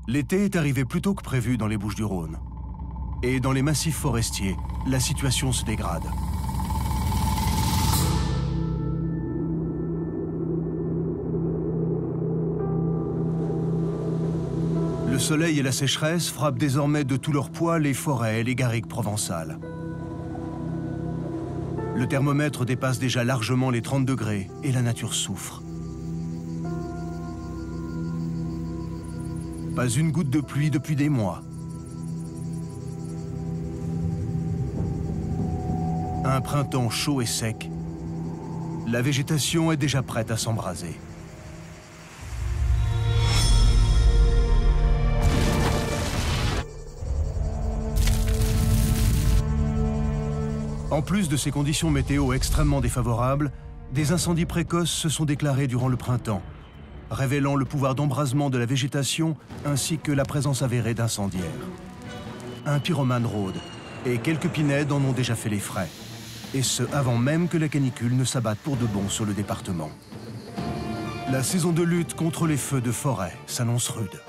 L'été est arrivé plus tôt que prévu dans les Bouches-du-Rhône. Et dans les massifs forestiers, la situation se dégrade. Le soleil et la sécheresse frappent désormais de tout leur poids les forêts et les garrigues provençales. Le thermomètre dépasse déjà largement les 30 degrés et la nature souffre. Pas une goutte de pluie depuis des mois. Un printemps chaud et sec. La végétation est déjà prête à s'embraser. En plus de ces conditions météo extrêmement défavorables, des incendies précoces se sont déclarés durant le printemps, révélant le pouvoir d'embrasement de la végétation ainsi que la présence avérée d'incendiaires. Un pyromane rôde et quelques pinèdes en ont déjà fait les frais, et ce avant même que la canicule ne s'abatte pour de bon sur le département. La saison de lutte contre les feux de forêt s'annonce rude.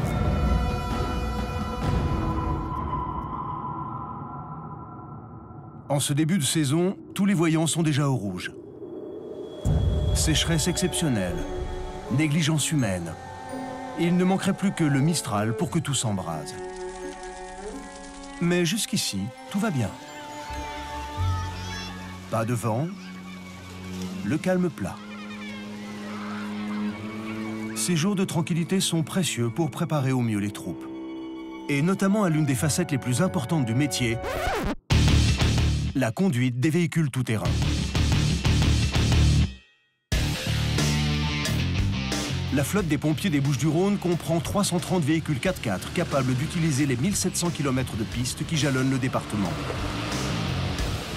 En ce début de saison, tous les voyants sont déjà au rouge. Sécheresse exceptionnelle, négligence humaine. Il ne manquerait plus que le Mistral pour que tout s'embrase. Mais jusqu'ici, tout va bien. Pas de vent, le calme plat. Ces jours de tranquillité sont précieux pour préparer au mieux les troupes. Et notamment à l'une des facettes les plus importantes du métier, la conduite des véhicules tout-terrain. La flotte des pompiers des Bouches-du-Rhône comprend 330 véhicules 4x4 capables d'utiliser les 1700 km de pistes qui jalonnent le département.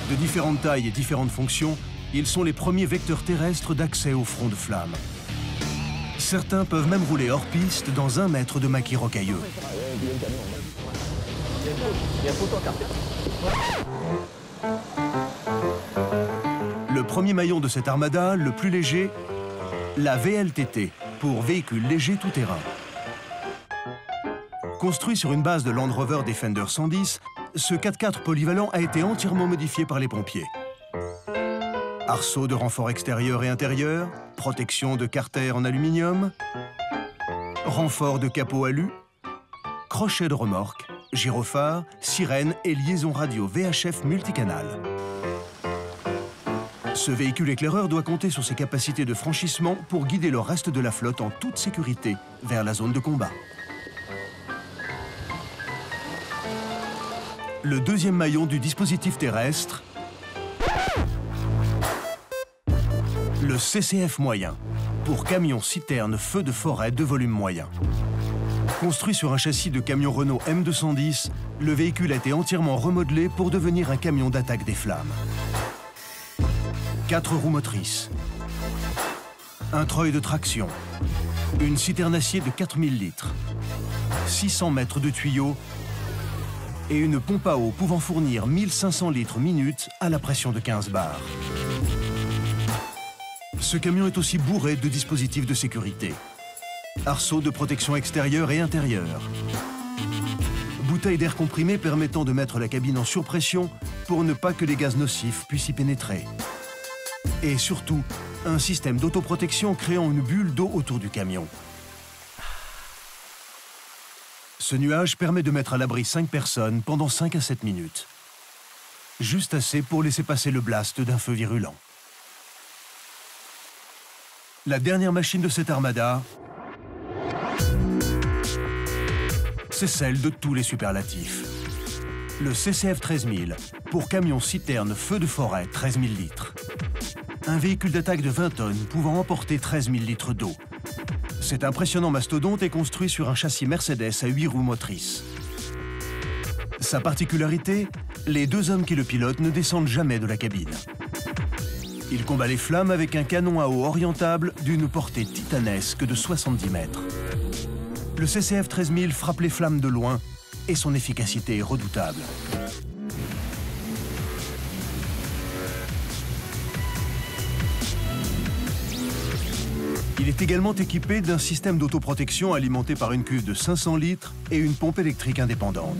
De différentes tailles et différentes fonctions, ils sont les premiers vecteurs terrestres d'accès au front de flamme. Certains peuvent même rouler hors piste dans 1 mètre de maquis rocailleux. Le premier maillon de cette armada, le plus léger, la VLTT, pour véhicules légers tout-terrain. Construit sur une base de Land Rover Defender 110, ce 4x4 polyvalent a été entièrement modifié par les pompiers. Arceaux de renfort extérieur et intérieur, protection de carter en aluminium, renfort de capot alu, crochet de remorque, gyrophare, sirène et liaison radio VHF multicanal. Ce véhicule éclaireur doit compter sur ses capacités de franchissement pour guider le reste de la flotte en toute sécurité vers la zone de combat. Le deuxième maillon du dispositif terrestre, le CCF moyen, pour camion-citerne feu de forêt de volume moyen. Construit sur un châssis de camion Renault M210, le véhicule a été entièrement remodelé pour devenir un camion d'attaque des flammes. 4 roues motrices, un treuil de traction, une citerne acier de 4000 litres, 600 mètres de tuyaux et une pompe à eau pouvant fournir 1500 litres minute à la pression de 15 bars. Ce camion est aussi bourré de dispositifs de sécurité. Arceaux de protection extérieure et intérieure. Bouteilles d'air comprimé permettant de mettre la cabine en surpression pour ne pas que les gaz nocifs puissent y pénétrer. Et surtout, un système d'autoprotection créant une bulle d'eau autour du camion. Ce nuage permet de mettre à l'abri 5 personnes pendant 5 à 7 minutes. Juste assez pour laisser passer le blast d'un feu virulent. La dernière machine de cette armada, c'est celle de tous les superlatifs. Le CCF 13000, pour camion-citerne feu de forêt 13 000 litres. Un véhicule d'attaque de 20 tonnes pouvant emporter 13 000 litres d'eau. Cet impressionnant mastodonte est construit sur un châssis Mercedes à 8 roues motrices. Sa particularité, les 2 hommes qui le pilotent ne descendent jamais de la cabine. Il combat les flammes avec un canon à eau orientable d'une portée titanesque de 70 mètres. Le CCF 13000 frappe les flammes de loin et son efficacité est redoutable. Il est également équipé d'un système d'autoprotection alimenté par une cuve de 500 litres et une pompe électrique indépendante.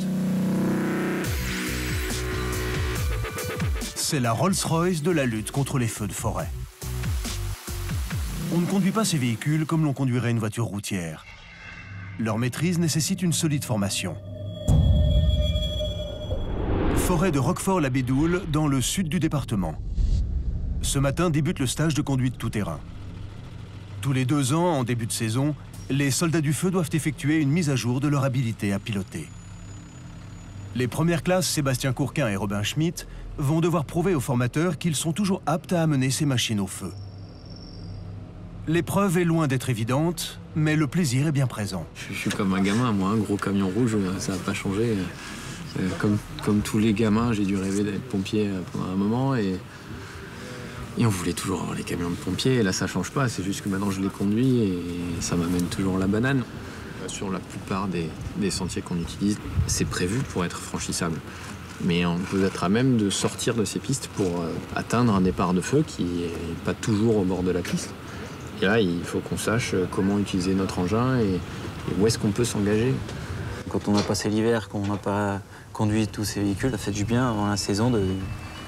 C'est la Rolls-Royce de la lutte contre les feux de forêt. On ne conduit pas ces véhicules comme l'on conduirait une voiture routière. Leur maîtrise nécessite une solide formation. Forêt de Roquefort-la-Bédoule, dans le sud du département. Ce matin débute le stage de conduite tout-terrain. Tous les 2 ans, en début de saison, les soldats du feu doivent effectuer une mise à jour de leur habilité à piloter. Les premières classes Sébastien Courquin et Robin Schmitt vont devoir prouver aux formateurs qu'ils sont toujours aptes à amener ces machines au feu. L'épreuve est loin d'être évidente, mais le plaisir est bien présent. Je suis comme un gamin, moi, un gros camion rouge, ça n'a pas changé. Comme tous les gamins, j'ai dû rêver d'être pompier pendant un moment et on voulait toujours avoir les camions de pompiers. Et là, ça change pas, c'est juste que maintenant je les conduis et ça m'amène toujours la banane. Sur la plupart des sentiers qu'on utilise, c'est prévu pour être franchissable. Mais on peut être à même de sortir de ces pistes pour atteindre un départ de feu qui n'est pas toujours au bord de la piste. Et là, il faut qu'on sache comment utiliser notre engin et où est-ce qu'on peut s'engager. Quand on a passé l'hiver, qu'on n'a pas conduit tous ces véhicules, ça fait du bien avant la saison de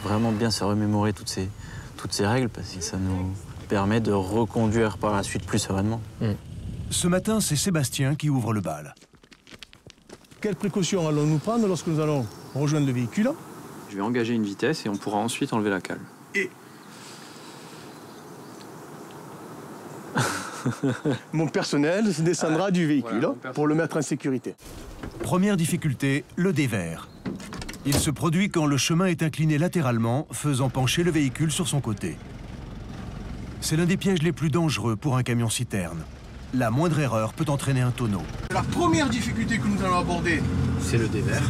vraiment bien se remémorer toutes ces règles parce que ça nous permet de reconduire par la suite plus sereinement. Ce matin, c'est Sébastien qui ouvre le bal. Quelles précautions allons-nous prendre lorsque nous allons rejoindre le véhicule? Je vais engager une vitesse et on pourra ensuite enlever la cale. Et mon personnel descendra du véhicule pour le mettre en sécurité. Première difficulté, le dévers. Il se produit quand le chemin est incliné latéralement, faisant pencher le véhicule sur son côté. C'est l'un des pièges les plus dangereux pour un camion-citerne. La moindre erreur peut entraîner un tonneau. La première difficulté que nous allons aborder, c'est le dévers.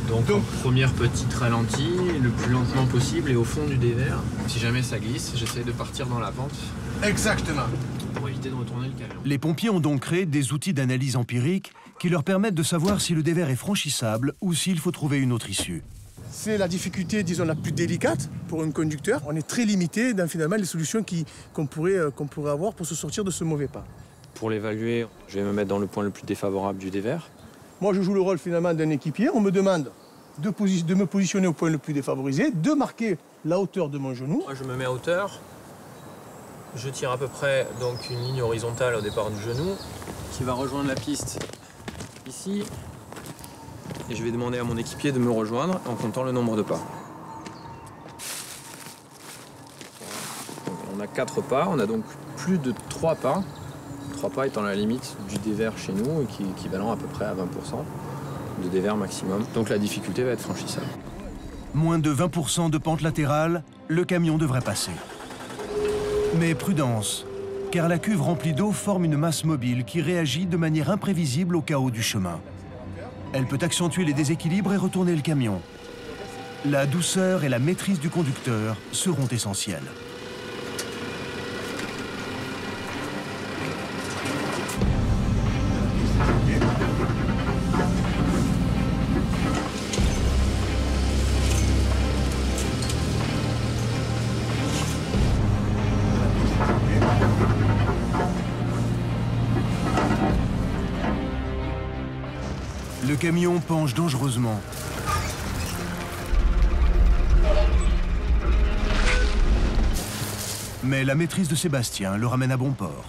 Donc, première petite ralentie, le plus lentement possible et au fond du dévers. Si jamais ça glisse, j'essaie de partir dans la pente. Exactement. Pour éviter de retourner le camion. Les pompiers ont donc créé des outils d'analyse empirique qui leur permettent de savoir si le dévers est franchissable ou s'il faut trouver une autre issue. C'est la difficulté, disons, la plus délicate pour un conducteur. On est très limité dans finalement les solutions qu'on pourrait avoir pour se sortir de ce mauvais pas. Pour l'évaluer, je vais me mettre dans le point le plus défavorable du dévers. Moi, je joue le rôle finalement d'un équipier. On me demande de me positionner au point le plus défavorisé, de marquer la hauteur de mon genou. Moi, je me mets à hauteur. Je tire à peu près donc une ligne horizontale au départ du genou qui va rejoindre la piste ici. Et je vais demander à mon équipier de me rejoindre en comptant le nombre de pas. Donc, on a 4 pas, on a donc plus de 3 pas. 3 pas étant la limite du dévers chez nous, qui est équivalent à peu près à 20% de dévers maximum. Donc la difficulté va être franchissable. Moins de 20% de pente latérale, le camion devrait passer. Mais prudence, car la cuve remplie d'eau forme une masse mobile qui réagit de manière imprévisible au chaos du chemin. Elle peut accentuer les déséquilibres et retourner le camion. La douceur et la maîtrise du conducteur seront essentielles. Le camion penche dangereusement. Mais la maîtrise de Sébastien le ramène à bon port.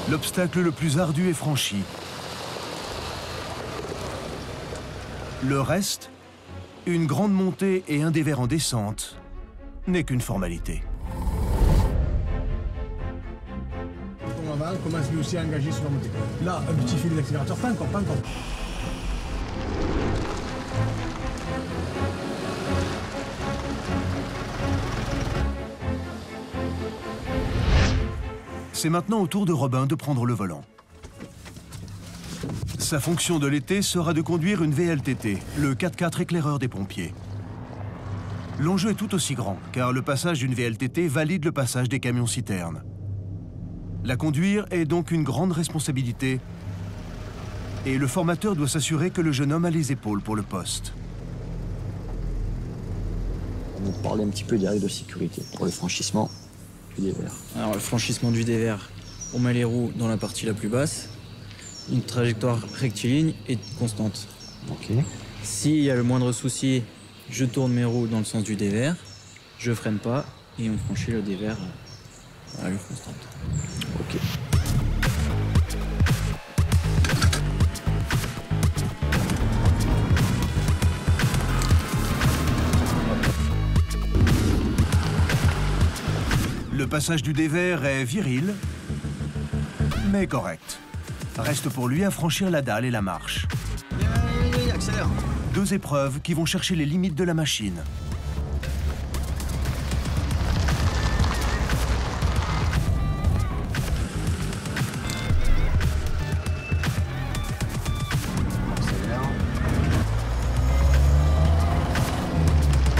L'obstacle le plus ardu est franchi. Le reste, une grande montée et un dévers en descente, n'est qu'une formalité. On commence lui aussi à engager sur la montée. Là, un petit filet d'accélérateur, pas encore. C'est maintenant au tour de Robin de prendre le volant. Sa fonction de l'été sera de conduire une VLTT, le 4x4 éclaireur des pompiers. L'enjeu est tout aussi grand, car le passage d'une VLTT valide le passage des camions-citernes. La conduire est donc une grande responsabilité et le formateur doit s'assurer que le jeune homme a les épaules pour le poste. vous parler un petit peu des règles de sécurité pour le franchissement du dévers. Alors le franchissement du dévers, on met les roues dans la partie la plus basse, une trajectoire rectiligne et constante. Ok. S'il y a le moindre souci, je tourne mes roues dans le sens du dévers, je freine pas et on franchit le dévers à allure constante. Ok. Le passage du dévers est viril, mais correct. Reste pour lui à franchir la dalle et la marche. Accélère. 2 épreuves qui vont chercher les limites de la machine.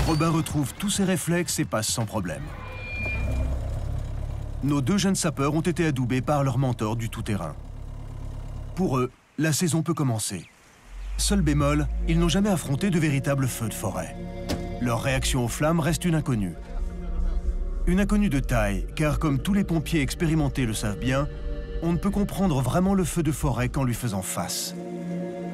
Robin retrouve tous ses réflexes et passe sans problème. Nos 2 jeunes sapeurs ont été adoubés par leur mentor du tout-terrain. Pour eux, la saison peut commencer. Seul bémol, ils n'ont jamais affronté de véritables feux de forêt. Leur réaction aux flammes reste une inconnue. Une inconnue de taille, car comme tous les pompiers expérimentés le savent bien, on ne peut comprendre vraiment le feu de forêt qu'en lui faisant face.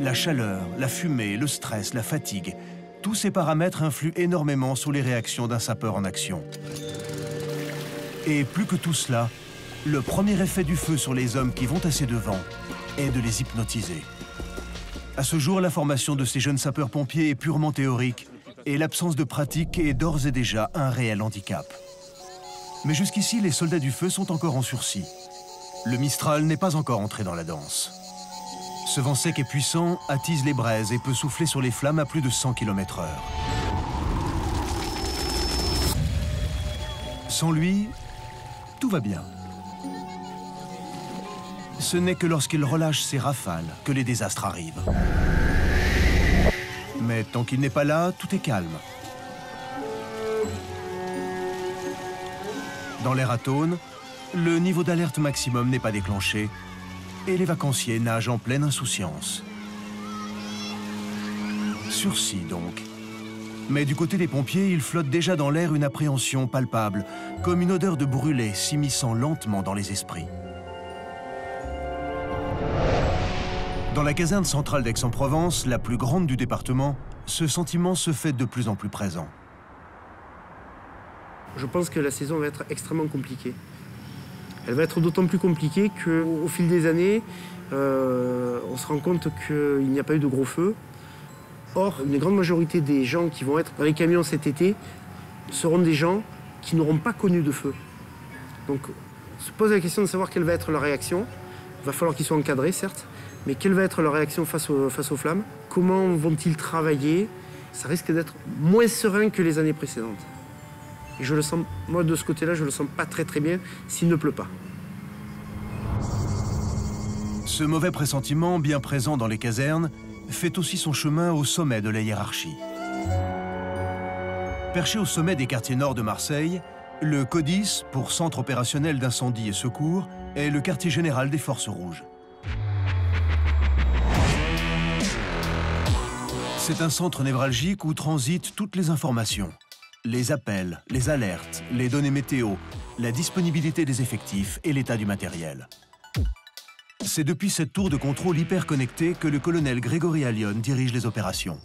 La chaleur, la fumée, le stress, la fatigue, tous ces paramètres influent énormément sur les réactions d'un sapeur en action. Et plus que tout cela, le premier effet du feu sur les hommes qui vont assez devant est de les hypnotiser. À ce jour, la formation de ces jeunes sapeurs-pompiers est purement théorique et l'absence de pratique est d'ores et déjà un réel handicap. Mais jusqu'ici, les soldats du feu sont encore en sursis. Le Mistral n'est pas encore entré dans la danse. Ce vent sec et puissant attise les braises et peut souffler sur les flammes à plus de 100 km/h. Sans lui, tout va bien. Ce n'est que lorsqu'il relâche ses rafales que les désastres arrivent. Mais tant qu'il n'est pas là, tout est calme. Dans l'air atone, le niveau d'alerte maximum n'est pas déclenché et les vacanciers nagent en pleine insouciance. Sursis donc. Mais du côté des pompiers, il flotte déjà dans l'air une appréhension palpable, comme une odeur de brûlé s'immisçant lentement dans les esprits. Dans la caserne centrale d'Aix-en-Provence, la plus grande du département, ce sentiment se fait de plus en plus présent. Je pense que la saison va être extrêmement compliquée. Elle va être d'autant plus compliquée qu'au fil des années, on se rend compte qu'il n'y a pas eu de gros feux. Or, une grande majorité des gens qui vont être dans les camions cet été seront des gens qui n'auront pas connu de feu. Donc, on se pose la question de savoir quelle va être leur réaction. Il va falloir qu'ils soient encadrés, certes, mais quelle va être leur réaction face aux flammes? Comment vont-ils travailler? Ça risque d'être moins serein que les années précédentes. Et je le sens, moi de ce côté-là, je le sens pas très bien s'il ne pleut pas. Ce mauvais pressentiment, bien présent dans les casernes, fait aussi son chemin au sommet de la hiérarchie. Perché au sommet des quartiers nord de Marseille, le CODIS, pour Centre opérationnel d'incendie et secours, est le quartier général des Forces rouges. C'est un centre névralgique où transitent toutes les informations. Les appels, les alertes, les données météo, la disponibilité des effectifs et l'état du matériel. C'est depuis cette tour de contrôle hyper connectée que le colonel Grégory Allione dirige les opérations.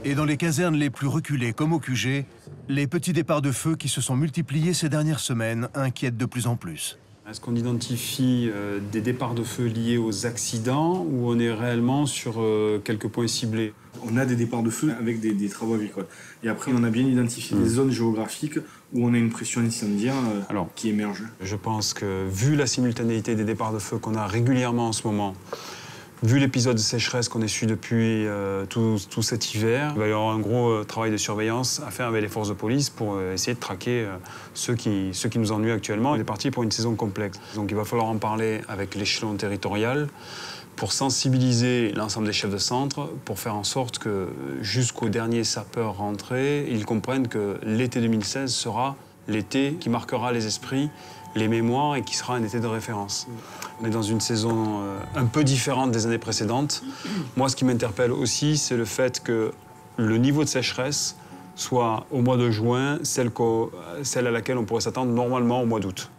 Et dans les casernes les plus reculées comme au QG, les petits départs de feu qui se sont multipliés ces dernières semaines inquiètent de plus en plus. Est-ce qu'on identifie des départs de feu liés aux accidents ou on est réellement sur quelques points ciblés? On a des départs de feu avec des travaux agricoles. Et après, on a bien identifié des zones géographiques où on a une pression incendiaire qui émerge. Je pense que, vu la simultanéité des départs de feu qu'on a régulièrement en ce moment, vu l'épisode de sécheresse qu'on a su depuis tout cet hiver, il va y avoir un gros travail de surveillance à faire avec les forces de police pour essayer de traquer ceux qui nous ennuient actuellement. On est parti pour une saison complexe. Donc il va falloir en parler avec l'échelon territorial pour sensibiliser l'ensemble des chefs de centre, pour faire en sorte que jusqu'au dernier sapeur rentré, ils comprennent que l'été 2016 sera l'été qui marquera les esprits, les mémoires et qui sera un été de référence. On est dans une saison un peu différente des années précédentes. Moi, ce qui m'interpelle aussi, c'est le fait que le niveau de sécheresse soit au mois de juin, celle à laquelle on pourrait s'attendre normalement au mois d'août.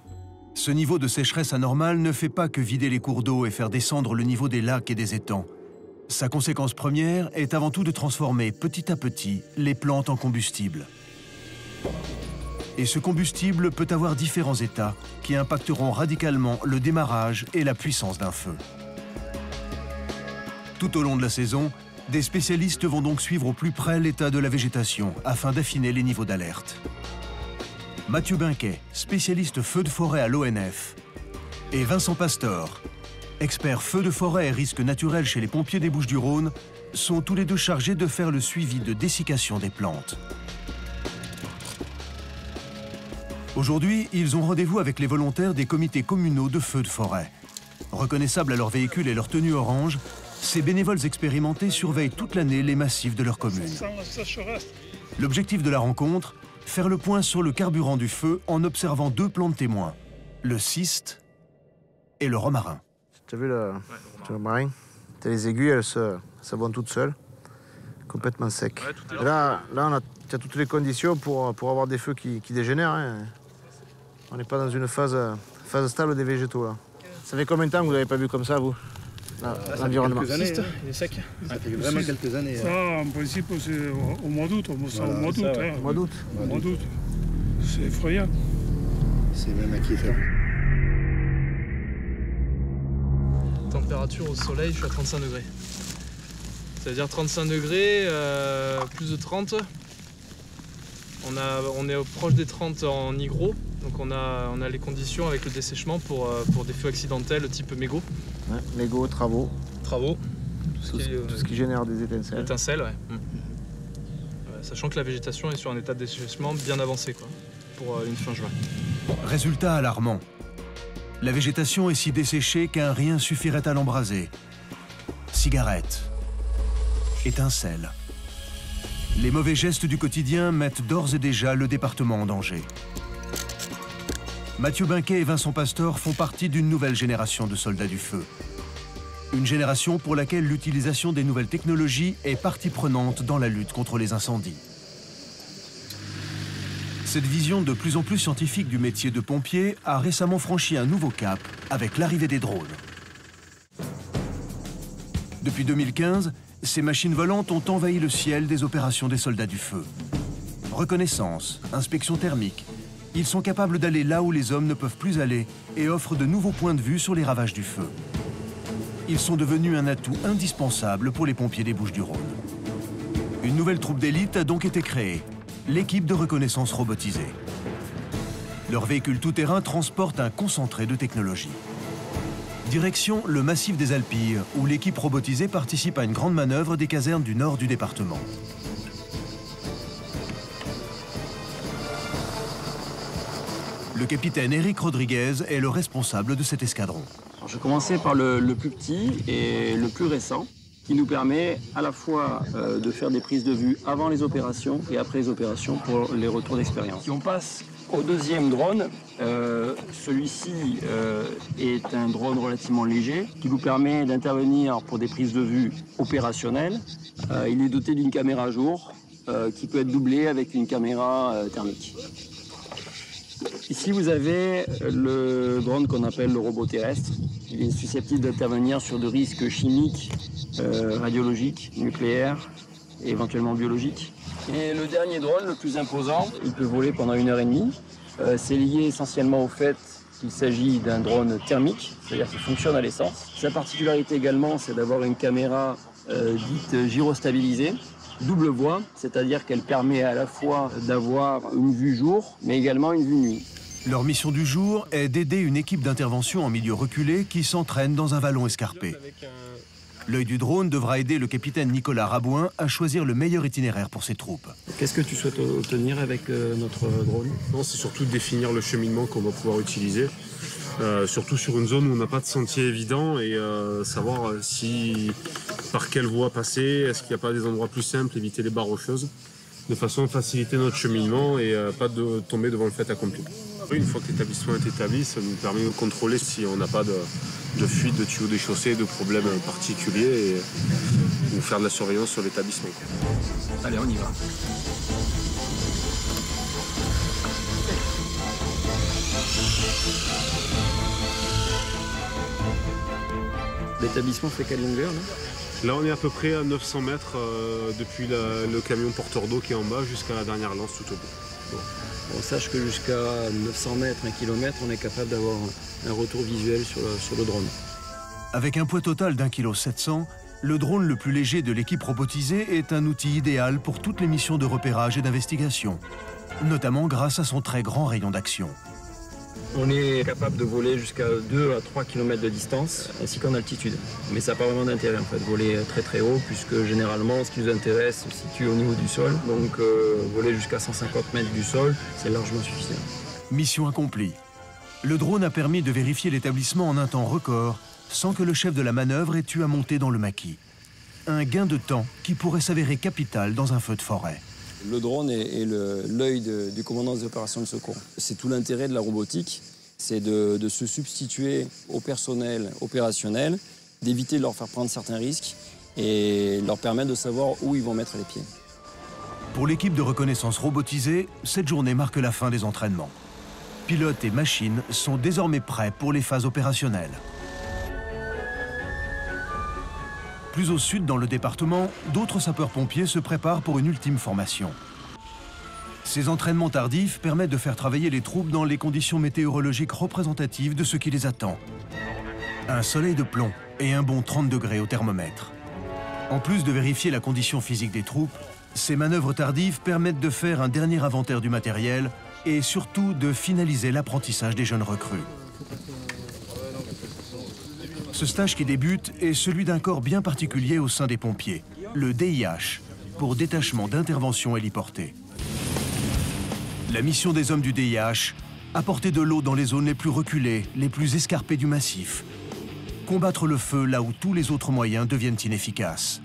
Ce niveau de sécheresse anormale ne fait pas que vider les cours d'eau et faire descendre le niveau des lacs et des étangs. Sa conséquence première est avant tout de transformer petit à petit les plantes en combustible. Et ce combustible peut avoir différents états qui impacteront radicalement le démarrage et la puissance d'un feu. Tout au long de la saison, des spécialistes vont donc suivre au plus près l'état de la végétation afin d'affiner les niveaux d'alerte. Mathieu Binquet, spécialiste feu de forêt à l'ONF, et Vincent Pastor, expert feu de forêt et risques naturels chez les pompiers des Bouches-du-Rhône, sont tous les deux chargés de faire le suivi de dessiccation des plantes. Aujourd'hui, ils ont rendez-vous avec les volontaires des comités communaux de feu de forêt. Reconnaissables à leur véhicule et leur tenue orange, ces bénévoles expérimentés surveillent toute l'année les massifs de leur commune. L'objectif de la rencontre, faire le point sur le carburant du feu en observant deux plantes témoins, le cyste et le romarin. Tu as vu le romarin? Tu as les aiguilles, elles s'abondent toutes seules, complètement secs. Ouais, là tu as toutes les conditions pour avoir des feux qui dégénèrent. Hein. On n'est pas dans une phase stable des végétaux. Là. Ça fait combien de temps que vous n'avez pas vu comme ça, vous? L'environnement. Quelques années, il est sec. Ça fait vraiment quelques années. Ça, en principe, c'est au mois d'août. Au mois d'août. Au mois d'août. C'est effrayant. C'est même inquiétant. Température au soleil, je suis à 35 degrés. Ça veut dire 35 degrés, plus de 30. On est proche des 30 en ygro. Donc on a les conditions avec le dessèchement pour des feux accidentels type mégot. Ouais, mégot, travaux. Tout ce qui génère des étincelles. Étincelles, ouais. Sachant que la végétation est sur un état de dessèchement bien avancé quoi, pour une fin juin. Résultat alarmant. La végétation est si desséchée qu'un rien suffirait à l'embraser. Cigarettes, étincelles. Les mauvais gestes du quotidien mettent d'ores et déjà le département en danger. Mathieu Binquet et Vincent Pastor font partie d'une nouvelle génération de soldats du feu. Une génération pour laquelle l'utilisation des nouvelles technologies est partie prenante dans la lutte contre les incendies. Cette vision de plus en plus scientifique du métier de pompier a récemment franchi un nouveau cap avec l'arrivée des drones. Depuis 2015, ces machines volantes ont envahi le ciel des opérations des soldats du feu. Reconnaissance, inspection thermique, ils sont capables d'aller là où les hommes ne peuvent plus aller et offrent de nouveaux points de vue sur les ravages du feu. Ils sont devenus un atout indispensable pour les pompiers des Bouches-du-Rhône. Une nouvelle troupe d'élite a donc été créée, l'équipe de reconnaissance robotisée. Leur véhicule tout-terrain transporte un concentré de technologie. Direction le massif des Alpilles, où l'équipe robotisée participe à une grande manœuvre des casernes du nord du département. Le capitaine Eric Rodriguez est le responsable de cet escadron. Alors, je commençais par le plus petit et le plus récent, qui nous permet à la fois de faire des prises de vue avant les opérations et après les opérations pour les retours d'expérience. Si on passe au deuxième drone, celui-ci est un drone relativement léger qui nous permet d'intervenir pour des prises de vue opérationnelles. Il est doté d'une caméra jour qui peut être doublée avec une caméra thermique. Ici, vous avez le drone qu'on appelle le robot terrestre. Il est susceptible d'intervenir sur des risques chimiques, radiologiques, nucléaires et éventuellement biologiques. Et le dernier drone, le plus imposant, il peut voler pendant 1h30. C'est lié essentiellement au fait qu'il s'agit d'un drone thermique, c'est-à-dire qu'il fonctionne à l'essence. Sa particularité également, c'est d'avoir une caméra dite gyrostabilisée, double voie, c'est-à-dire qu'elle permet à la fois d'avoir une vue jour, mais également une vue nuit. Leur mission du jour est d'aider une équipe d'intervention en milieu reculé qui s'entraîne dans un vallon escarpé. L'œil du drone devra aider le capitaine Nicolas Rabouin à choisir le meilleur itinéraire pour ses troupes. Qu'est-ce que tu souhaites obtenir avec notre drone? Non, c'est surtout de définir le cheminement qu'on va pouvoir utiliser. Surtout sur une zone où on n'a pas de sentier évident et savoir par quelle voie passer, est-ce qu'il n'y a pas des endroits plus simples, éviter les barres rocheuses, de façon à faciliter notre cheminement et pas de tomber devant le fait accompli. Une fois que l'établissement est établi, ça nous permet de contrôler si on n'a pas de fuite, de tuyaux déchaussés, de problèmes particuliers ou faire de la surveillance sur l'établissement. Allez, on y va. L'établissement fait quelle longueur là? Là, on est à peu près à 900 mètres depuis le camion porteur d'eau qui est en bas jusqu'à la dernière lance tout au bout. On sache que jusqu'à 900 mètres, 1 km, on est capable d'avoir un retour visuel sur le drone. Avec un poids total d'1,7 kg, le drone le plus léger de l'équipe robotisée est un outil idéal pour toutes les missions de repérage et d'investigation, notamment grâce à son très grand rayon d'action. On est capable de voler jusqu'à 2 à 3 km de distance, ainsi qu'en altitude. Mais ça n'a pas vraiment d'intérêt en fait, voler très très haut, puisque généralement ce qui nous intéresse se situe au niveau du sol. Donc voler jusqu'à 150 mètres du sol, c'est largement suffisant. Mission accomplie. Le drone a permis de vérifier l'établissement en un temps record, sans que le chef de la manœuvre ait eu à monter dans le maquis. Un gain de temps qui pourrait s'avérer capital dans un feu de forêt. Le drone est l'œil du commandant des opérations de secours. C'est tout l'intérêt de la robotique, c'est de se substituer au personnel opérationnel, d'éviter de leur faire prendre certains risques et leur permettre de savoir où ils vont mettre les pieds. Pour l'équipe de reconnaissance robotisée, cette journée marque la fin des entraînements. Pilotes et machines sont désormais prêts pour les phases opérationnelles. Plus au sud dans le département, d'autres sapeurs-pompiers se préparent pour une ultime formation. Ces entraînements tardifs permettent de faire travailler les troupes dans les conditions météorologiques représentatives de ce qui les attend. Un soleil de plomb et un bon 30 degrés au thermomètre. En plus de vérifier la condition physique des troupes, ces manœuvres tardives permettent de faire un dernier inventaire du matériel et surtout de finaliser l'apprentissage des jeunes recrues. Ce stage qui débute est celui d'un corps bien particulier au sein des pompiers, le DIH, pour détachement d'intervention héliportée. La mission des hommes du DIH, apporter de l'eau dans les zones les plus reculées, les plus escarpées du massif, combattre le feu là où tous les autres moyens deviennent inefficaces.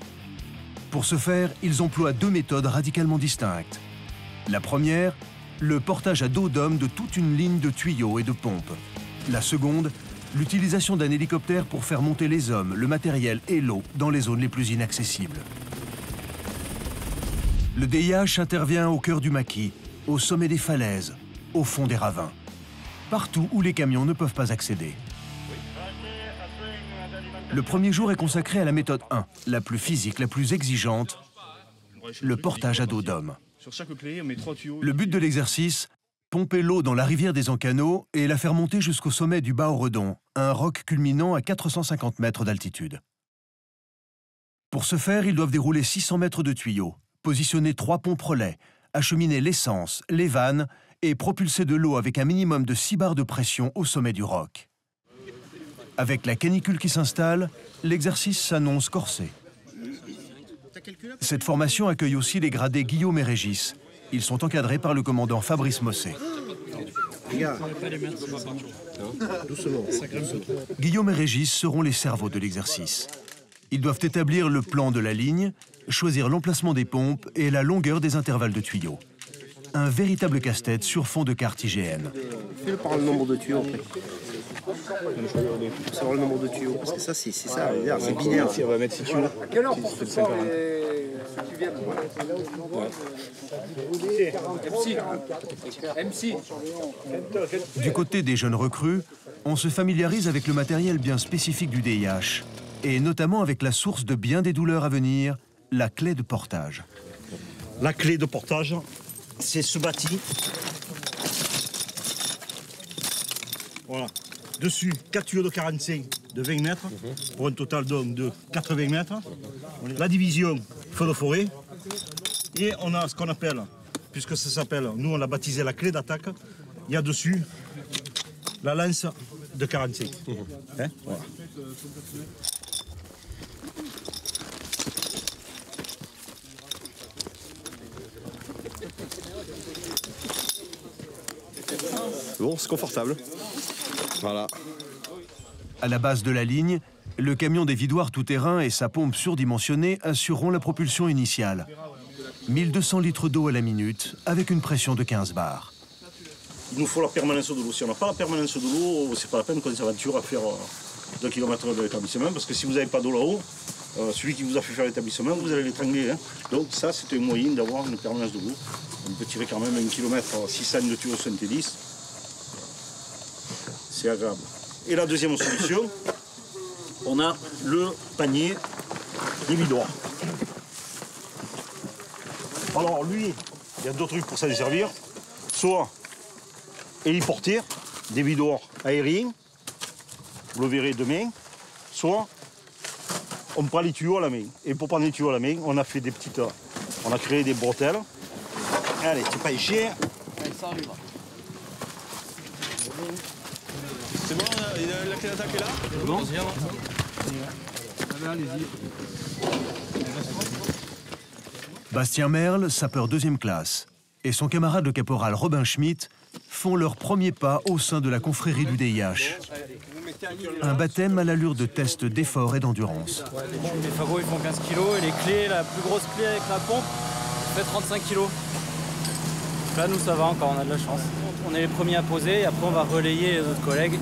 Pour ce faire, ils emploient deux méthodes radicalement distinctes. La première, le portage à dos d'homme de toute une ligne de tuyaux et de pompes. La seconde, l'utilisation d'un hélicoptère pour faire monter les hommes, le matériel et l'eau dans les zones les plus inaccessibles. Le DIH intervient au cœur du maquis, au sommet des falaises, au fond des ravins, partout où les camions ne peuvent pas accéder. Le premier jour est consacré à la méthode 1, la plus physique, la plus exigeante, le portage à dos d'homme. Le but de l'exercice, pomper l'eau dans la rivière des Encanaux et la faire monter jusqu'au sommet du Bas-Auredon, un roc culminant à 450 mètres d'altitude. Pour ce faire, ils doivent dérouler 600 mètres de tuyaux, positionner 3 pompes relais, acheminer l'essence, les vannes et propulser de l'eau avec un minimum de 6 bars de pression au sommet du roc. Avec la canicule qui s'installe, l'exercice s'annonce corsé. Cette formation accueille aussi les gradés Guillaume et Régis. Ils sont encadrés par le commandant Fabrice Mossé. Guillaume et Régis seront les cerveaux de l'exercice. Ils doivent établir le plan de la ligne, choisir l'emplacement des pompes et la longueur des intervalles de tuyaux. Un véritable casse-tête sur fond de carte IGN. Fais-le par le nombre de tuyaux après. Pour savoir le nombre de tuyaux, parce que ça, c'est ça, c'est binaire. On va mettre 6 tuyaux. À quelle heure pour ce soir ceux qui viennent MC. Du côté des jeunes recrues, on se familiarise avec le matériel bien spécifique du DIH, et notamment avec la source de bien des douleurs à venir, la clé de portage. La clé de portage, c'est ce bâti. Voilà. Dessus, 4 tuyaux de 45 de 20 mètres, pour un total de 80 mètres. La division feu de forêt. Et on a ce qu'on appelle, puisque ça s'appelle, nous on l'a baptisé la clé d'attaque, il y a dessus la lance de 45. Hein, voilà. Bon, c'est confortable. Voilà. À la base de la ligne, le camion des vidoirs tout-terrain et sa pompe surdimensionnée assureront la propulsion initiale. 1200 litres d'eau à la minute, avec une pression de 15 bars. il nous faut la permanence de l'eau. Si on n'a pas la permanence de l'eau, c'est pas la peine qu'on s'aventure à faire 2 km de l'établissement, parce que si vous n'avez pas d'eau là-haut, celui qui vous a fait faire l'établissement, vous allez l'étrangler. Hein. Donc ça, c'est un moyen d'avoir une permanence de l'eau. On peut tirer quand même 1 km 600 de tuyaux Saint-Hélice. C'est agréable. Et la deuxième solution, on a le panier des vidoirs. Alors lui, il y a 2 trucs pour s'en servir. Soit héliporter des vidoirs aériens, vous le verrez demain, soit on prend les tuyaux à la main. Et pour prendre les tuyaux à la main, on a fait des petites, on a créé des bretelles. Allez, c'est pas cher. Allez, ça arrive. C'est bon, la clé d'attaque est là? C'est bon. Allez-y. Bastien Merle, sapeur 2e classe, et son camarade le caporal Robin Schmitt font leur premier pas au sein de la confrérie du DIH. Un baptême à l'allure de tests d'effort et d'endurance. Les fagots ils font 15 kg et les clés, la plus grosse clé avec la pompe, fait 35 kg. Là nous ça va encore, on a de la chance. On est les premiers à poser et après on va relayer les autres collègues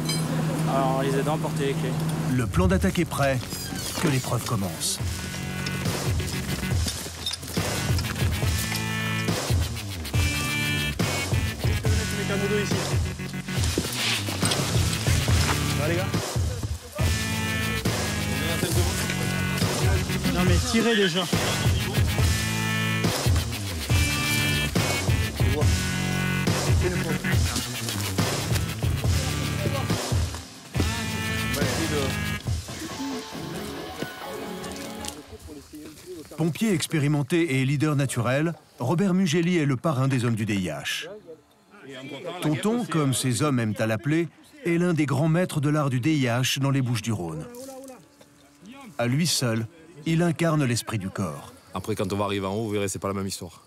en les aidant à porter les clés. Le plan d'attaque est prêt, que l'épreuve commence. Ici. Va les gars. Non mais tirez déjà. Pompier expérimenté et leader naturel, Robert Mugeli est le parrain des hommes du DIH. Tonton, comme ces hommes aiment à l'appeler, est l'un des grands maîtres de l'art du DIH dans les Bouches-du-Rhône. À lui seul, il incarne l'esprit du corps. Après, quand on va arriver en haut, vous verrez, c'est pas la même histoire.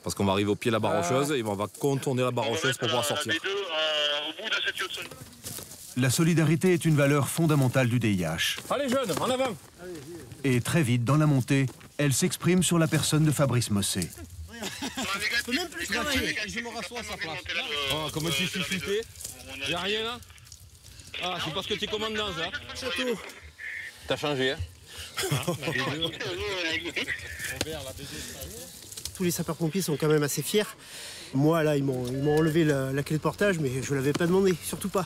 Parce qu'on va arriver au pied de la barre rocheuse et on va contourner la barre rocheuse pour pouvoir sortir. La solidarité est une valeur fondamentale du DIH. Allez jeunes, en avant. Et très vite, dans la montée, elle s'exprime sur la personne de Fabrice Mossé. Je peux même plus travailler, je me rassois à sa place. Oh, comme tu suis chuté. Y'a rien là? Ah, c'est parce que t'es commandant ça. Surtout. T'as changé, hein? Tous les sapeurs-pompiers sont quand même assez fiers. Moi, là, ils m'ont enlevé la clé de portage, mais je ne l'avais pas demandé, surtout pas.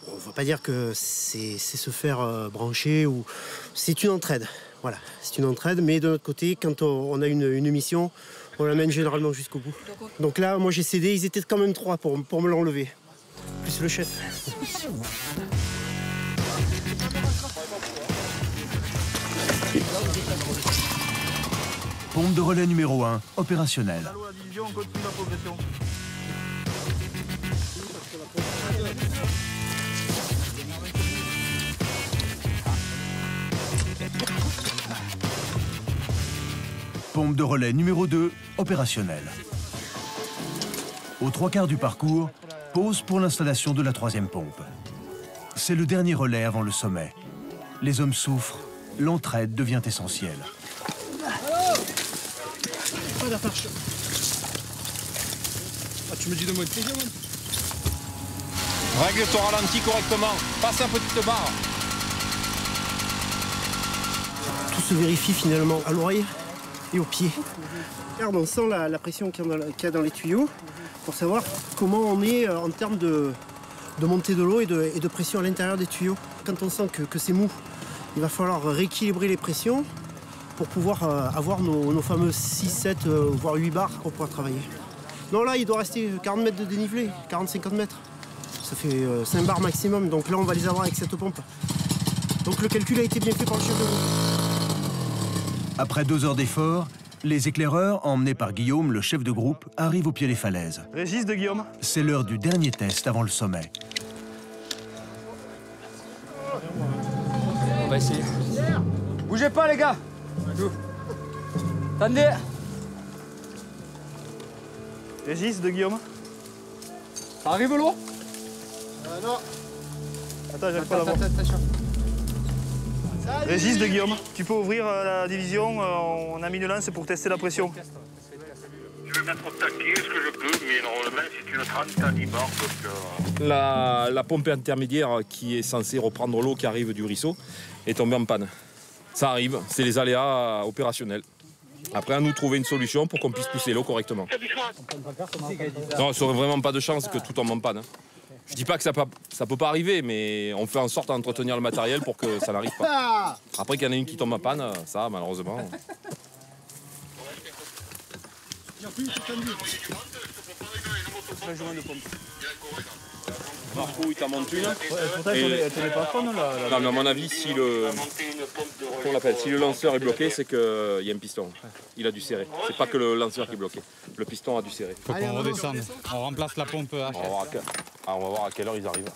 On ne va pas dire que c'est se faire brancher ou... C'est une entraide, voilà. C'est une entraide, mais de notre côté, quand on a une mission, on l'amène généralement jusqu'au bout. Donc là, moi j'ai cédé, ils étaient quand même 3 pour me l'enlever. Plus le chef. Pompe de relais numéro 1, opérationnelle. Pompe de relais numéro 2, opérationnelle. Aux 3/4 du parcours, pause pour l'installation de la 3e pompe. C'est le dernier relais avant le sommet. Les hommes souffrent, l'entraide devient essentielle. Pas d'attache. Ah, tu me dis de moi de plaisir, man. Règle ton ralenti correctement. Passe un petite barre. Tout se vérifie finalement à l'oreille et au pied. Regarde, on sent la pression qu'il y a dans les tuyaux pour savoir comment on est en termes de montée de l'eau et de pression à l'intérieur des tuyaux. Quand on sent que c'est mou, il va falloir rééquilibrer les pressions pour pouvoir avoir nos fameux 6, 7, voire 8 bars pour pouvoir travailler. Non, là, il doit rester 40 mètres de dénivelé, 40-50 mètres. Ça fait 5 bars maximum, donc là, on va les avoir avec cette pompe. Donc le calcul a été bien fait par le chef de groupe. Après 2 heures d'effort, les éclaireurs, emmenés par Guillaume, le chef de groupe, arrivent au pied des falaises. Régis de Guillaume. C'est l'heure du dernier test avant le sommet. On va essayer. Bougez pas les gars. Attendez. Régis de Guillaume. Ça arrive l'eau? Non. Attends, j'arrive pas à l'avoir. Régis de Guillaume, tu peux ouvrir la division, on a mis une lance pour tester la pression. Je vais mettre au taquet ce que je peux, mais normalement c'est une 30 à 10 bars. Donc, La pompe intermédiaire qui est censée reprendre l'eau qui arrive du ruisseau est tombée en panne. Ça arrive, c'est les aléas opérationnels. Après, à nous de trouver une solution pour qu'on puisse pousser l'eau correctement. Non, il n'y aurait vraiment pas de chance que tout tombe en panne. Je dis pas que ça peut pas arriver, mais on fait en sorte d'entretenir le matériel pour que ça n'arrive pas. Après qu'il y en ait une qui tombe en panne, ça, malheureusement... Marco, il t'en monte une. Non, mais à mon avis, si le lanceur est bloqué, c'est qu'il y a un piston. Il a dû serrer. C'est pas que le lanceur qui est bloqué. Le piston a dû serrer. Faut qu'on redescende. On remplace la pompe HS. On va voir à quelle heure ils arrivent.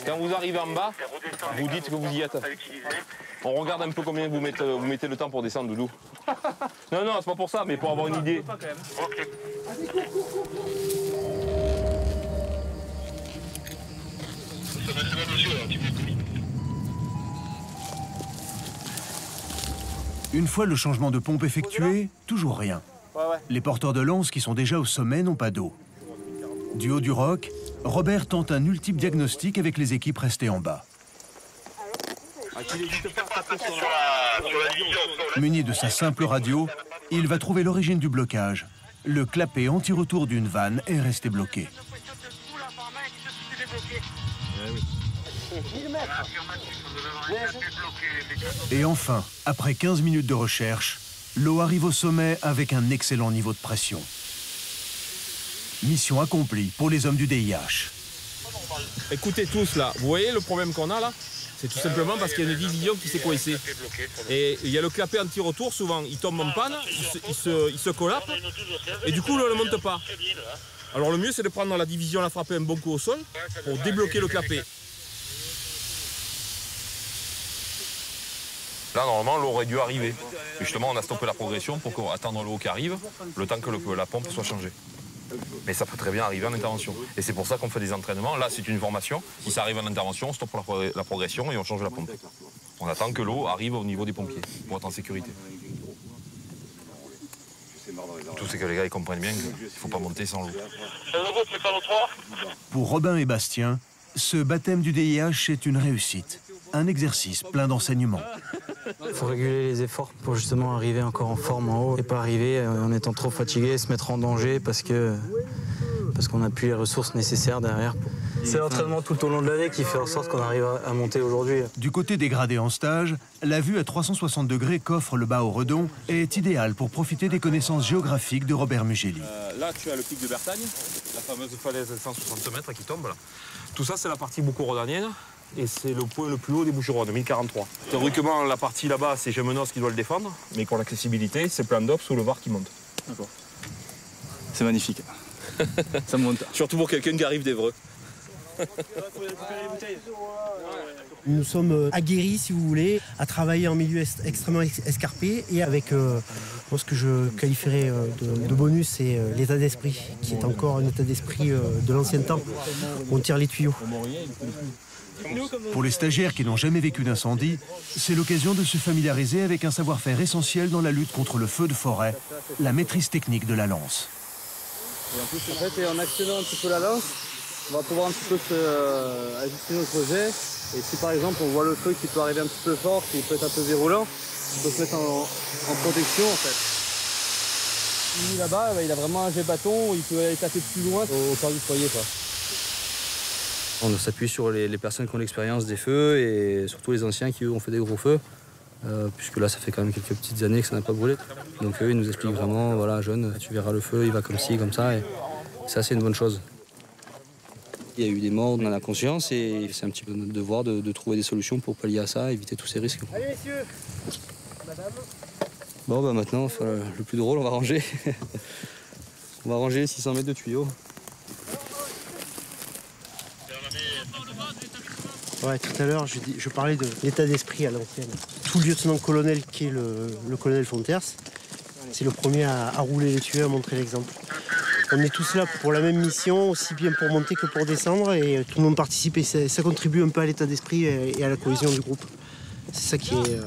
Quand vous arrivez en bas, vous dites que vous y êtes. On regarde un peu combien vous mettez le temps pour descendre, Doudou. Non, c'est pas pour ça, mais pour avoir une idée. Une fois le changement de pompe effectué, toujours rien. Les porteurs de lance qui sont déjà au sommet n'ont pas d'eau. Du haut du roc, Robert tente un ultime diagnostic avec les équipes restées en bas. Muni de sa simple radio, il va trouver l'origine du blocage. Le clapet anti-retour d'une vanne est resté bloqué. Et enfin, après 15 minutes de recherche, l'eau arrive au sommet avec un excellent niveau de pression. Mission accomplie pour les hommes du DIH. Écoutez tous là, vous voyez le problème qu'on a là? C'est tout simplement parce qu'il y a une division qui s'est coincée. Et il y a le clapet anti-retour, souvent il tombe en panne, il se collapse, et du coup l'eau ne monte pas. Alors le mieux c'est de prendre la division, la frapper un bon coup au sol pour débloquer le clapet. Là, normalement, l'eau aurait dû arriver. Et justement, on a stoppé la progression pour attendre l'eau qui arrive, le temps que la pompe soit changée. Mais ça peut très bien arriver en intervention. Et c'est pour ça qu'on fait des entraînements. Là, c'est une formation. Si ça arrive en intervention, on stoppe la progression et on change la pompe. On attend que l'eau arrive au niveau des pompiers pour être en sécurité. Tout c'est que les gars ils comprennent bien qu'il ne faut pas monter sans l'eau. Pour Robin et Bastien, ce baptême du DIH est une réussite. Un exercice plein d'enseignements. Il faut réguler les efforts pour justement arriver encore en forme en haut et pas arriver en étant trop fatigué, se mettre en danger parce qu'on n'a plus les ressources nécessaires derrière. C'est l'entraînement tout au long de l'année qui fait en sorte qu'on arrive à monter aujourd'hui. Du côté des gradés en stage, la vue à 360 degrés qu'offre le Bas-au-Redon est idéale pour profiter des connaissances géographiques de Robert Mugelli. Là, tu as le pic de Bertagne, la fameuse falaise de 160 mètres qui tombe là. Tout ça, c'est la partie boucau-rodanienne. Et c'est le point le plus haut des Bouches-du-Rhône, 1043. Théoriquement, la partie là-bas, c'est Gémenos qui doit le défendre, mais pour l'accessibilité, c'est Plan d'Ops ou le Var qui monte. D'accord. C'est magnifique. Ça monte. Surtout pour quelqu'un qui arrive d'Évreux. Nous sommes aguerris, si vous voulez, à travailler en milieu extrêmement escarpé et avec ce que je qualifierais de bonus, c'est l'état d'esprit, qui est encore un état d'esprit de l'ancien temps. On tire les tuyaux. Pour les stagiaires qui n'ont jamais vécu d'incendie, c'est l'occasion de se familiariser avec un savoir-faire essentiel dans la lutte contre le feu de forêt, la maîtrise technique de la lance. Et en plus, en fait, en actionnant un petit peu la lance, on va pouvoir un petit peu ajuster notre jet. Et si par exemple on voit le feu qui peut arriver un petit peu fort, qui peut être un peu virulent, on peut se mettre en protection en fait. Lui là-bas, il a vraiment un jet bâton où il peut aller taper plus loin au cœur du foyer, quoi. On s'appuie sur les personnes qui ont l'expérience des feux et surtout les anciens qui eux ont fait des gros feux, puisque là ça fait quand même quelques petites années que ça n'a pas brûlé. Donc eux ils nous expliquent vraiment, voilà jeune, tu verras le feu, il va comme ci, comme ça, et ça c'est une bonne chose. Il y a eu des morts, on en a conscience et c'est un petit peu notre devoir de trouver des solutions pour pallier à ça, éviter tous ces risques. Allez messieurs, madame. Bon bah maintenant, le plus drôle, on va ranger. On va ranger les 600 mètres de tuyaux. Ouais, tout à l'heure, je parlais de l'état d'esprit à l'ancienne. Tout le lieutenant-colonel qui est le colonel Fonters, c'est le premier à rouler les tuyaux, à montrer l'exemple. On est tous là pour la même mission, aussi bien pour monter que pour descendre, et tout le monde participe et ça contribue un peu à l'état d'esprit et à la cohésion du groupe. C'est ça qui est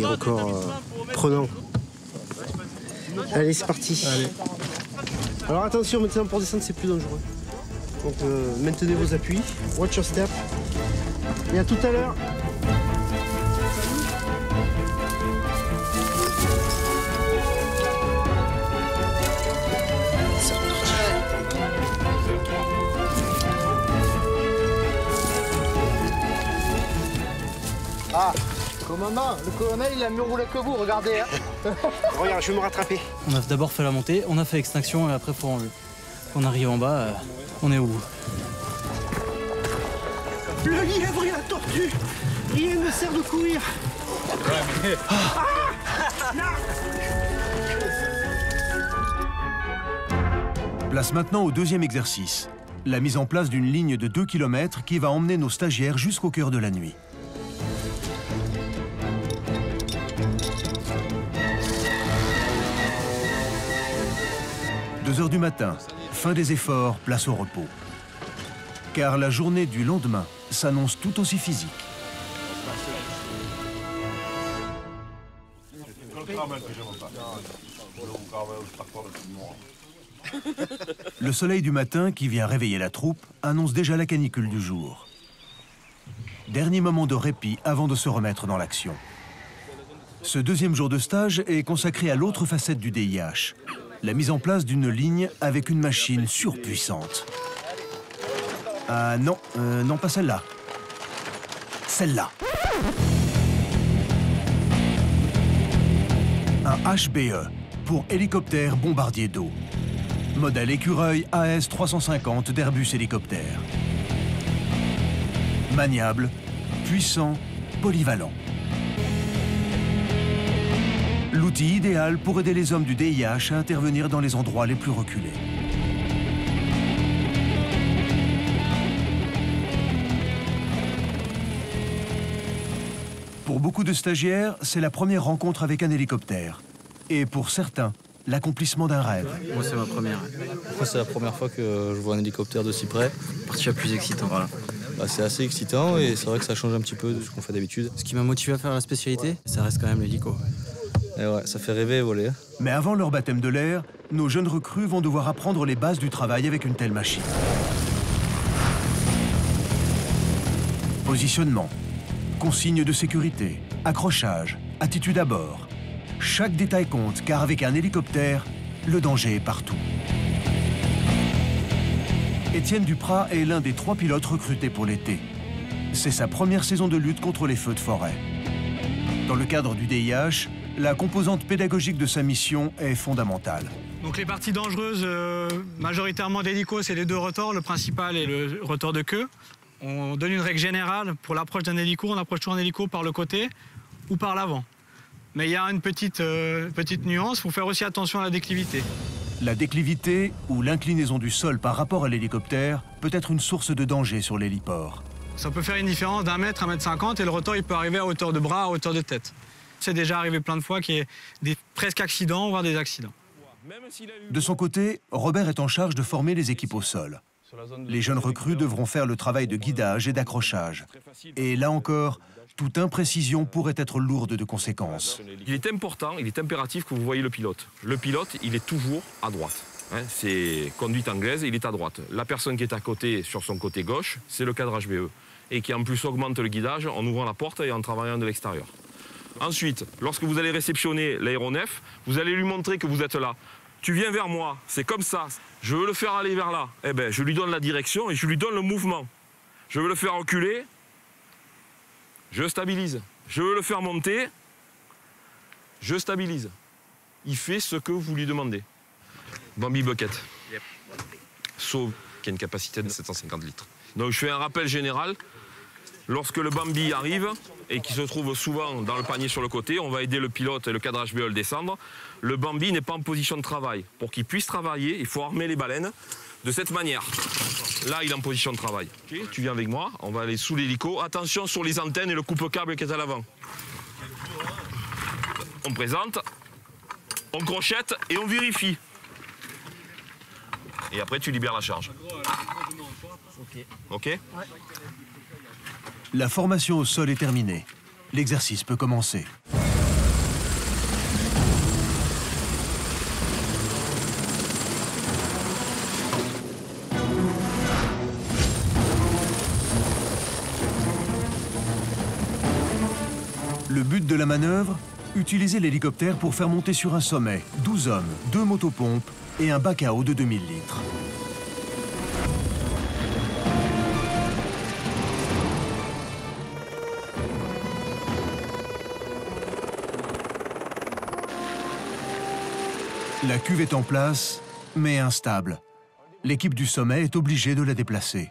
encore prenant. Allez, c'est parti. Allez. Alors attention, maintenant pour descendre, c'est plus dangereux. Donc maintenez vos appuis. Watch your step. Et à tout à l'heure. Ah, commandant, le colonel il a mieux roulé que vous, regardez. Hein. Regarde, je vais me rattraper. On a d'abord fait la montée, on a fait extinction et après faut enlever. On arrive en bas, on est au bout. Le lièvre et la tortue, rien ne sert de courir. Place maintenant au deuxième exercice, la mise en place d'une ligne de 2 km qui va emmener nos stagiaires jusqu'au cœur de la nuit. « 2 heures du matin, fin des efforts, place au repos. Car la journée du lendemain s'annonce tout aussi physique. Le soleil du matin qui vient réveiller la troupe annonce déjà la canicule du jour. Dernier moment de répit avant de se remettre dans l'action. Ce deuxième jour de stage est consacré à l'autre facette du DIH, la mise en place d'une ligne avec une machine surpuissante. Ah non, non pas celle-là. Celle-là. Un HBE pour hélicoptère bombardier d'eau. Modèle écureuil AS350 d'Airbus Hélicoptère. Maniable, puissant, polyvalent. L'outil idéal pour aider les hommes du DIH à intervenir dans les endroits les plus reculés. Pour beaucoup de stagiaires, c'est la première rencontre avec un hélicoptère. Et pour certains, l'accomplissement d'un rêve. Moi, c'est ma première. Moi, c'est la première fois que je vois un hélicoptère de si près. La partie la plus excitante. Voilà. Bah, c'est assez excitant et c'est vrai que ça change un petit peu de ce qu'on fait d'habitude. Ce qui m'a motivé à faire la spécialité, ça reste quand même l'hélico. Et ouais, ça fait rêver et voler. Mais avant leur baptême de l'air, nos jeunes recrues vont devoir apprendre les bases du travail avec une telle machine. Positionnement, consignes de sécurité, accrochage, attitude à bord. Chaque détail compte, car avec un hélicoptère, le danger est partout. Étienne Duprat est l'un des 3 pilotes recrutés pour l'été. C'est sa première saison de lutte contre les feux de forêt. Dans le cadre du DIH, la composante pédagogique de sa mission est fondamentale. Donc les parties dangereuses, majoritairement d'hélico, c'est les 2 rotors, le principal et le rotor de queue. On donne une règle générale, pour l'approche d'un hélico, on approche toujours un hélico par le côté ou par l'avant. Mais il y a une petite nuance, il faut faire aussi attention à la déclivité. La déclivité, ou l'inclinaison du sol par rapport à l'hélicoptère, peut être une source de danger sur l'héliport. Ça peut faire une différence d'1 mètre, 1,50 m, et le rotor il peut arriver à hauteur de bras, à hauteur de tête. C'est déjà arrivé plein de fois qu'il y ait des presque accidents, voire des accidents. De son côté, Robert est en charge de former les équipes au sol. Les jeunes recrues devront faire le travail de guidage et d'accrochage. Et là encore, toute imprécision pourrait être lourde de conséquences. Il est important, il est impératif que vous voyez le pilote. Le pilote, il est toujours à droite. C'est conduite anglaise, il est à droite. La personne qui est à côté, sur son côté gauche, c'est le cadre HBE. Et qui en plus augmente le guidage en ouvrant la porte et en travaillant de l'extérieur. Ensuite, lorsque vous allez réceptionner l'aéronef, vous allez lui montrer que vous êtes là. Tu viens vers moi, c'est comme ça. Je veux le faire aller vers là. Eh bien, je lui donne la direction et je lui donne le mouvement. Je veux le faire reculer, je stabilise. Je veux le faire monter, je stabilise. Il fait ce que vous lui demandez. Bambi Bucket. Sauf qui a une capacité de 750 litres. Donc je fais un rappel général. Lorsque le Bambi arrive et qui se trouve souvent dans le panier sur le côté, on va aider le pilote et le cadre HBE à le descendre. Le Bambi n'est pas en position de travail. Pour qu'il puisse travailler, il faut armer les baleines de cette manière. Là, il est en position de travail. Okay, tu viens avec moi, on va aller sous l'hélico. Attention sur les antennes et le coupe-câble qui est à l'avant. On présente, on crochette et on vérifie. Et après, tu libères la charge. OK ? La formation au sol est terminée. L'exercice peut commencer. Le but de la manœuvre, utiliser l'hélicoptère pour faire monter sur un sommet 12 hommes, 2 motopompes et un bac à eau de 2000 litres. La cuve est en place, mais instable. L'équipe du sommet est obligée de la déplacer.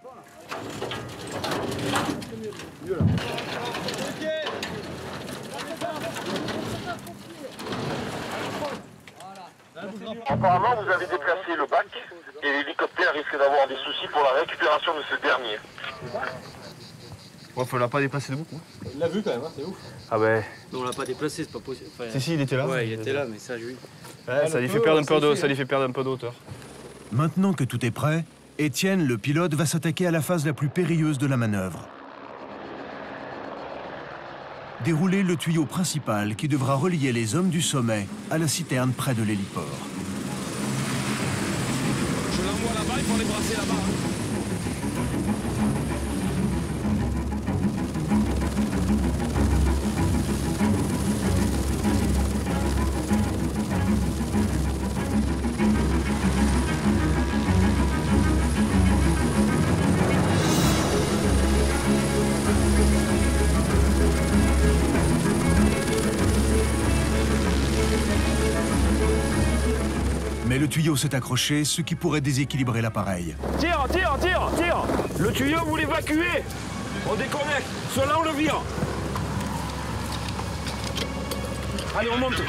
Apparemment, vous avez déplacé le bac et l'hélicoptère risque d'avoir des soucis pour la récupération de ce dernier. Ouais, faut l'a pas déplacer de beaucoup. Il l'a vu quand même, hein, c'est ouf. Ah ouais. Non, on l'a pas déplacé, c'est pas possible. Enfin, Si, il était là. Ouais, il était là, mais ça, lui. Ouais, ça lui fait perdre un peu d'eau, ça lui fait perdre un peu de hauteur. Maintenant que tout est prêt, Étienne, le pilote, va s'attaquer à la phase la plus périlleuse de la manœuvre. Dérouler le tuyau principal qui devra relier les hommes du sommet à la citerne près de l'héliport. Je l'envoie là-bas, il faut les brasser là-bas. Mais le tuyau s'est accroché, ce qui pourrait déséquilibrer l'appareil. Tire, tire, tire, tire. Le tuyau, vous l'évacuez. On déconnecte. Cela, on le vire. Allez, on monte.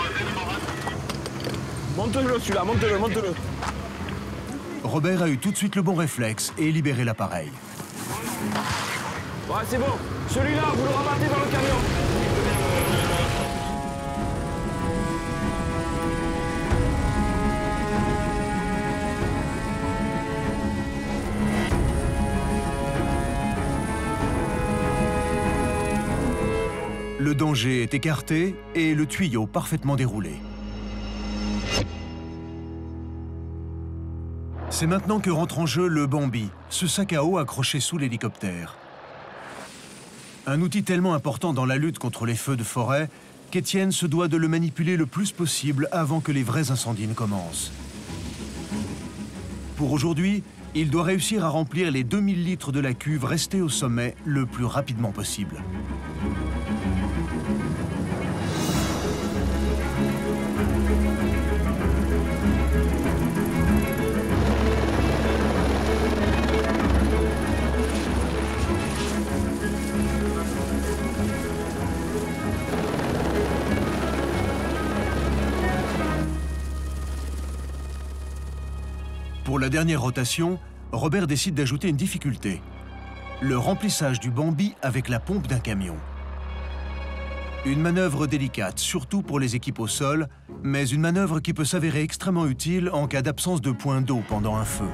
Monte-le, celui-là, monte-le, monte-le. Robert a eu tout de suite le bon réflexe et libéré l'appareil. Ouais, c'est bon. Celui-là, vous le rabattez dans le camion. Le danger est écarté et le tuyau parfaitement déroulé. C'est maintenant que rentre en jeu le Bambi, ce sac à eau accroché sous l'hélicoptère. Un outil tellement important dans la lutte contre les feux de forêt qu'Étienne se doit de le manipuler le plus possible avant que les vrais incendies ne commencent. Pour aujourd'hui, il doit réussir à remplir les 2000 litres de la cuve restée au sommet le plus rapidement possible. Pour la dernière rotation, Robert décide d'ajouter une difficulté. Le remplissage du Bambi avec la pompe d'un camion. Une manœuvre délicate, surtout pour les équipes au sol, mais une manœuvre qui peut s'avérer extrêmement utile en cas d'absence de point d'eau pendant un feu.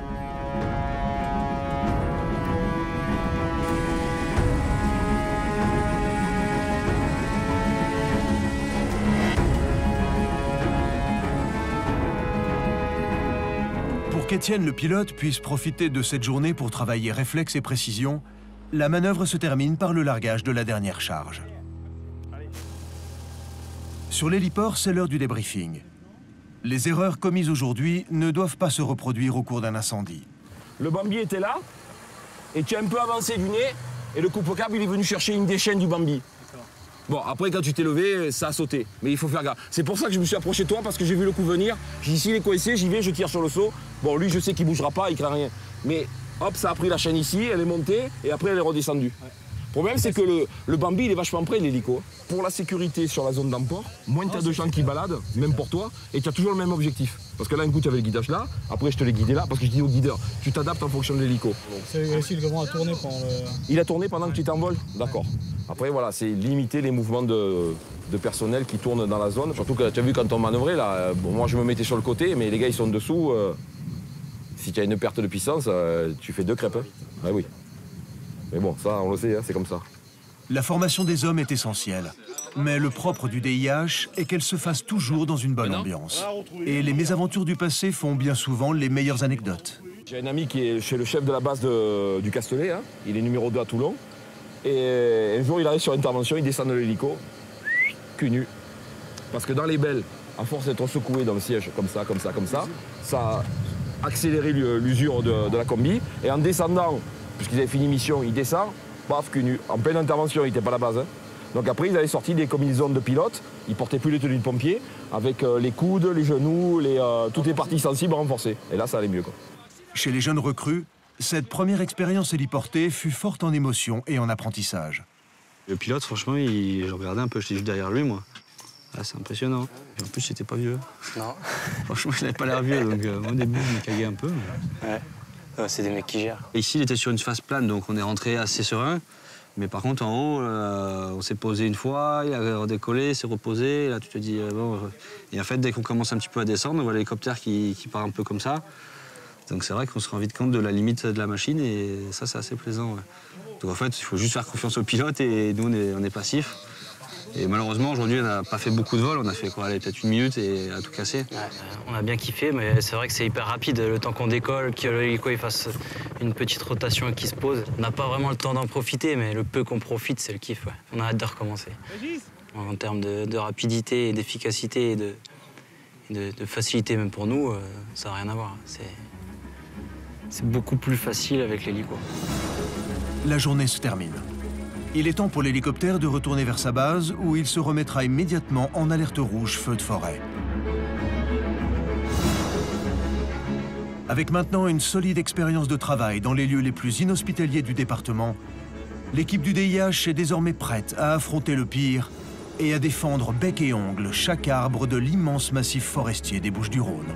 Pour qu'Étienne le pilote puisse profiter de cette journée pour travailler réflexe et précision, la manœuvre se termine par le largage de la dernière charge. Sur l'héliport, c'est l'heure du débriefing. Les erreurs commises aujourd'hui ne doivent pas se reproduire au cours d'un incendie. Le Bambi était là, et tu as un peu avancé du nez, et le coupe-câble, il est venu chercher une des chaînes du Bambi. Bon, après, quand tu t'es levé, ça a sauté. Mais il faut faire gaffe. C'est pour ça que je me suis approché de toi, parce que j'ai vu le coup venir. J'ai dit, s'il est coincé, j'y vais, je tire sur le seau. Bon, lui, je sais qu'il ne bougera pas, il craint rien. Mais hop, ça a pris la chaîne ici, elle est montée, et après, elle est redescendue. Ouais. Le problème, c'est que le Bambi, il est vachement près, l'hélico. Pour la sécurité sur la zone d'emport, moins tu as de gens qui baladent, même pour toi, et tu as toujours le même objectif. Parce que là, un coup, tu avais le guidage là, après, je te l'ai guidé là, parce que je dis au guideur, tu t'adaptes en fonction de l'hélico. C'est réussi, le comment a tourné pendant le... Il a tourné pendant que tu étais en vol? D'accord. Après, voilà, c'est limiter les mouvements de personnel qui tournent dans la zone. Surtout que tu as vu quand on manœuvrait, là, bon, moi, je me mettais sur le côté, mais les gars, ils sont dessous. Si tu as une perte de puissance, tu fais 2 crêpes. Hein. Ah oui. Mais bon, ça, on le sait, hein, c'est comme ça. La formation des hommes est essentielle. Mais le propre du DIH est qu'elle se fasse toujours dans une bonne ambiance. Et les mésaventures du passé font bien souvent les meilleures anecdotes. J'ai un ami qui est chez le chef de la base du Castellet, hein. Il est numéro 2 à Toulon. Et un jour, il arrive sur intervention, il descend de l'hélico. cul nu. Parce que dans les belles, à force d'être secoué dans le siège, comme ça, ça a accéléré l'usure de la combi. Et en descendant, puisqu'ils avaient fini mission, ils descendent, paf, cul nu. En pleine intervention, il n'était pas à la base. Hein. Donc après, ils avaient sorti des combinaisons de pilote. Ils ne portaient plus les tenues de pompier, avec les coudes, les genoux, toutes les parties sensibles renforcées. Et là, ça allait mieux, quoi. Chez les jeunes recrues, cette première expérience héliportée fut forte en émotion et en apprentissage. Le pilote, franchement, je regardais un peu, j'étais juste derrière lui, moi. Ah, c'est impressionnant. Et en plus, il n'était pas vieux. Non. Franchement, il n'avait pas l'air vieux, donc au début, je me caguais un peu. Ouais. C'est des mecs qui gèrent. Et ici, il était sur une face plane, donc on est rentré assez serein. Mais par contre, en haut, on s'est posé une fois, il a redécollé, s'est reposé. Et là, tu te dis, bon. Et en fait, dès qu'on commence un petit peu à descendre, on voit l'hélicoptère qui part un peu comme ça. Donc c'est vrai qu'on se rend vite compte de la limite de la machine et ça, c'est assez plaisant. Ouais. Donc en fait, il faut juste faire confiance au pilote et nous, on est passifs. Et malheureusement, aujourd'hui, on n'a pas fait beaucoup de vols. On a fait quoi, peut-être 1 minute et à tout casser. Ouais, on a bien kiffé, mais c'est vrai que c'est hyper rapide. Le temps qu'on décolle, que l'hélico fasse une petite rotation qui se pose. On n'a pas vraiment le temps d'en profiter, mais le peu qu'on profite, c'est le kiff. Ouais. On a hâte de recommencer. En termes de rapidité, d'efficacité et de facilité même pour nous, ça n'a rien à voir. C'est beaucoup plus facile avec l'hélico. La journée se termine. Il est temps pour l'hélicoptère de retourner vers sa base où il se remettra immédiatement en alerte rouge feu de forêt. Avec maintenant une solide expérience de travail dans les lieux les plus inhospitaliers du département, l'équipe du DIH est désormais prête à affronter le pire et à défendre bec et ongle chaque arbre de l'immense massif forestier des Bouches-du-Rhône.